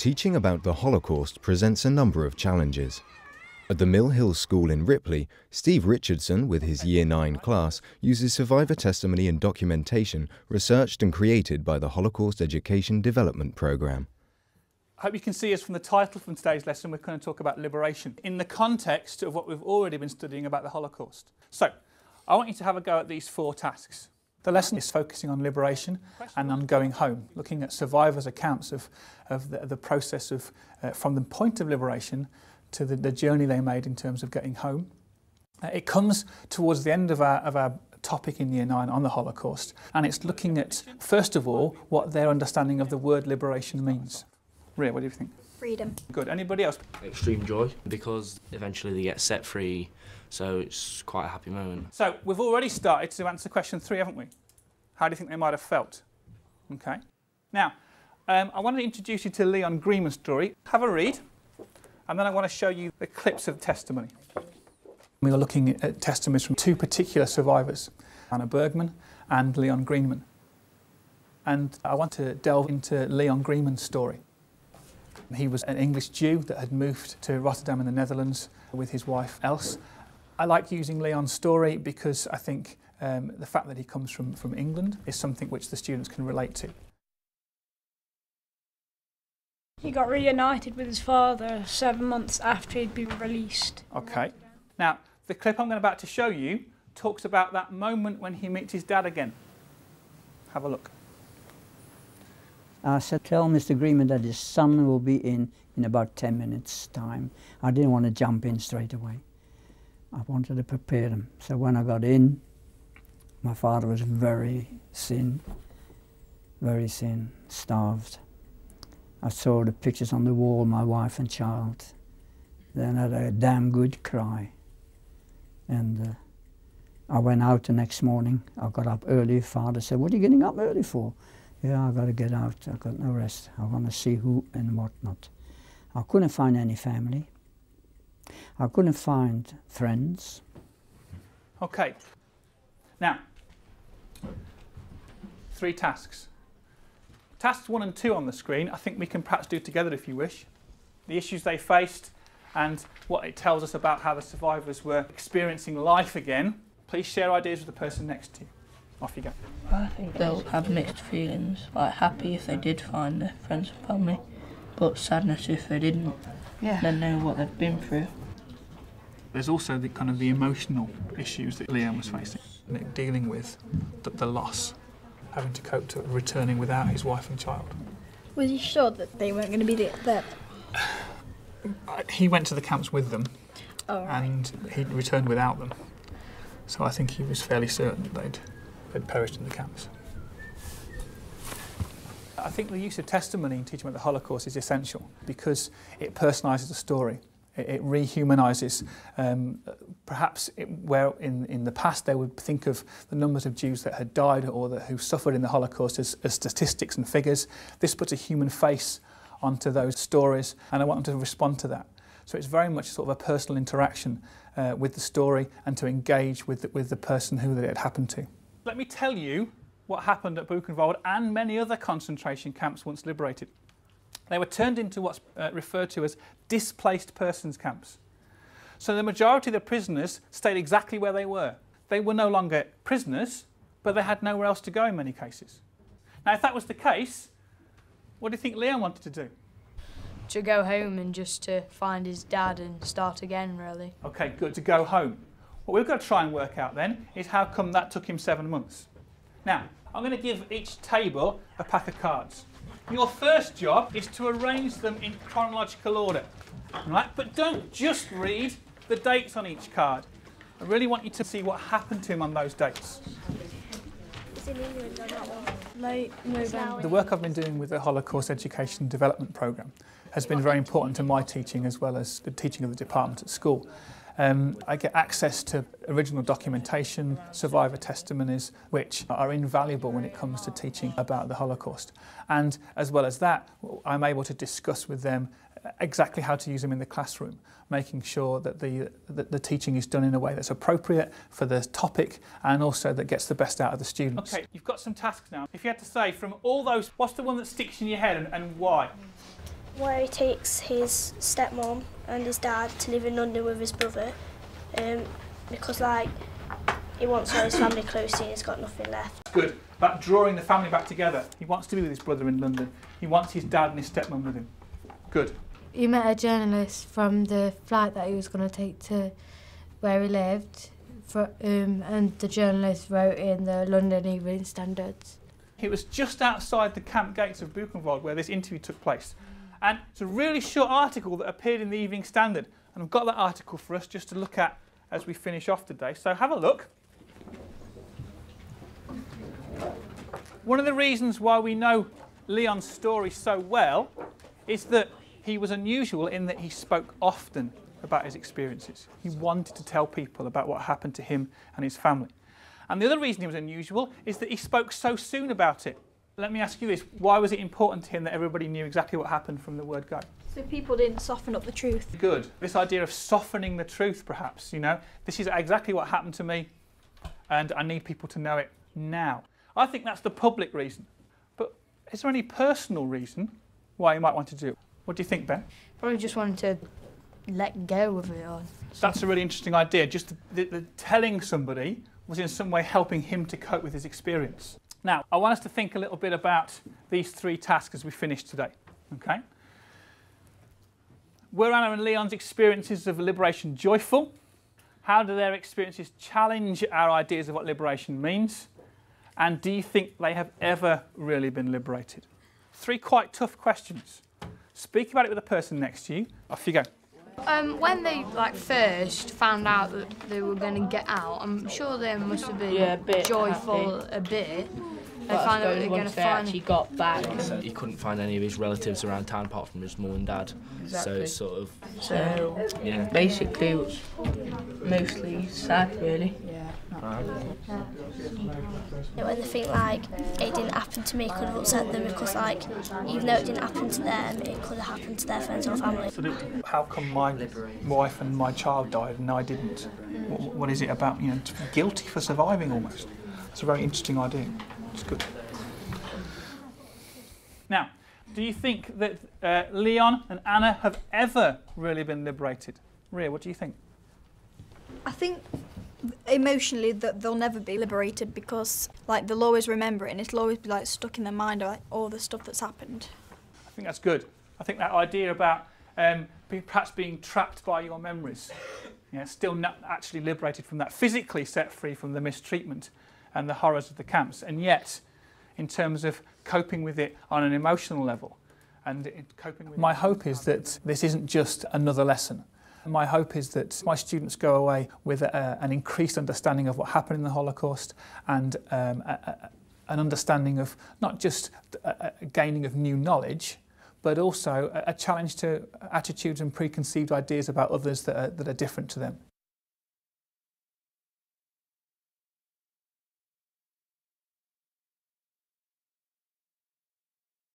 Teaching about the Holocaust presents a number of challenges. At the Mill Hill School in Ripley, Steve Richardson, with his Year 9 class, uses survivor testimony and documentation researched and created by the Holocaust Education Development Programme. I hope you can see us from the title from today's lesson, we're going to talk about liberation in the context of what we've already been studying about the Holocaust. So, I want you to have a go at these 4 tasks. The lesson is focusing on liberation and on going home, looking at survivors' accounts of the process of, from the point of liberation to the journey they made in terms of getting home. It comes towards the end of our topic in Year 9 on the Holocaust, and it's looking at, first of all, what their understanding of the word liberation means. Ria, what do you think? Freedom. Good. Anybody else? Extreme joy, because eventually they get set free, so it's quite a happy moment. So we've already started to answer question 3, haven't we? How do you think they might have felt? Okay. Now, I want to introduce you to Leon Greenman's story. Have a read, and then I want to show you the clips of testimony. We are looking at testimonies from 2 particular survivors, Anna Bergman and Leon Greenman. And I want to delve into Leon Greenman's story. He was an English Jew that had moved to Rotterdam in the Netherlands with his wife Else. I like using Leon's story because I think the fact that he comes from England is something which the students can relate to. He got reunited with his father 7 months after he'd been released. Okay. Now, the clip I'm about to show you talks about that moment when he meets his dad again. Have a look. I said, tell Mr. Greenman that his son will be in about 10 minutes' time. I didn't want to jump in straight away. I wanted to prepare him. So when I got in, my father was very thin, starved. I saw the pictures on the wall, my wife and child. Then I had a damn good cry. And I went out the next morning. I got up early. Father said, what are you getting up early for? Yeah, I got to get out. I got no rest. I want to see who and what not. I couldn't find any family. I couldn't find friends. Okay. Now, 3 tasks. Tasks 1 and 2 on the screen, I think we can perhaps do together if you wish. The issues they faced and what it tells us about how the survivors were experiencing life again. Please share ideas with the person next to you. Off you go. I think they'll have mixed feelings, like happy if they did find their friends and family, but sadness if they didn't. Yeah. They know what they've been through. There's also the kind of the emotional issues that Leon was facing, dealing with the loss, having to cope to returning without his wife and child. Was he sure that they weren't going to be there? He went to the camps with them, and he returned without them. So I think he was fairly certain that they'd perished in the camps. I think the use of testimony in teaching about the Holocaust is essential because it personalises the story. It rehumanises, perhaps where in the past they would think of the numbers of Jews that had died or who suffered in the Holocaust as statistics and figures. This puts a human face onto those stories, and I want them to respond to that. So it's very much sort of a personal interaction with the story and to engage with the person who it had happened to. Let me tell you what happened at Buchenwald and many other concentration camps once liberated. They were turned into what's referred to as displaced persons camps. So the majority of the prisoners stayed exactly where they were. They were no longer prisoners, but they had nowhere else to go in many cases. Now, if that was the case, what do you think Leon wanted to do? To go home and just to find his dad and start again, really. Okay, good, to go home. What we've got to try and work out then is how come that took him 7 months. Now, I'm going to give each table a pack of cards. Your first job is to arrange them in chronological order, right? But don't just read the dates on each card. I really want you to see what happened to him on those dates. It's in England on that one. Late November. The work I've been doing with the Holocaust Education Development Programme has been very important to my teaching as well as the teaching of the department at school. I get access to original documentation, survivor testimonies, which are invaluable when it comes to teaching about the Holocaust. And as well as that, I'm able to discuss with them exactly how to use them in the classroom, making sure that the teaching is done in a way that's appropriate for the topic and also that gets the best out of the students. Okay, you've got some tasks now. If you had to say from all those, what's the one that sticks in your head and why? Where he takes his stepmom and his dad to live in London with his brother, because like he wants all his family close and he's got nothing left. Good. About drawing the family back together. He wants to be with his brother in London. He wants his dad and his stepmom with him. Good. He met a journalist from the flight that he was going to take to where he lived, and the journalist wrote in the London Evening Standards. It was just outside the camp gates of Buchenwald where this interview took place. And it's a really short article that appeared in the Evening Standard. And I've got that article for us just to look at as we finish off today. So have a look. One of the reasons why we know Leon's story so well is that he was unusual in that he spoke often about his experiences. He wanted to tell people about what happened to him and his family. And the other reason he was unusual is that he spoke so soon about it. Let me ask you this, why was it important to him that everybody knew exactly what happened from the word go? So people didn't soften up the truth. Good. This idea of softening the truth, perhaps, you know, this is exactly what happened to me and I need people to know it now. I think that's the public reason. But is there any personal reason why you might want to do it? What do you think, Ben? Probably just wanted to let go of it all. That's a really interesting idea. Just the telling somebody was in some way helping him to cope with his experience. Now, I want us to think a little bit about these three tasks as we finish today. Okay? Were Anna and Leon's experiences of liberation joyful? How do their experiences challenge our ideas of what liberation means? And do you think they have ever really been liberated? Three quite tough questions. Speak about it with the person next to you. Off you go. When they first found out that they were going to get out, I'm sure they must have been a bit joyful happy. a bit. They But found I out they suppose were going once to they find. actually got back. He couldn't find any of his relatives around town apart from his mum and dad. Exactly. So it's sort of... So yeah. basically it was mostly sad really. When they think like it didn't happen to me, it could have upset them because like even though it didn't happen to them, it could have happened to their friends or family. How come my wife and my child died and I didn't? What is it about, you know, to feel guilty for surviving almost? It's a very interesting idea. It's good. Now, do you think that Leon and Anna have ever really been liberated? Ria, what do you think? I think emotionally that they'll never be liberated because like they'll always remember it and it'll always be like stuck in their mind like all the stuff that's happened. I think that's good. I think that idea about perhaps being trapped by your memories, still not actually liberated from that, physically set free from the mistreatment and the horrors of the camps, and yet in terms of coping with it on an emotional level and coping with it. My hope is that this isn't just another lesson. My hope is that my students go away with an increased understanding of what happened in the Holocaust and an understanding of not just a gaining of new knowledge, but also a challenge to attitudes and preconceived ideas about others that are different to them.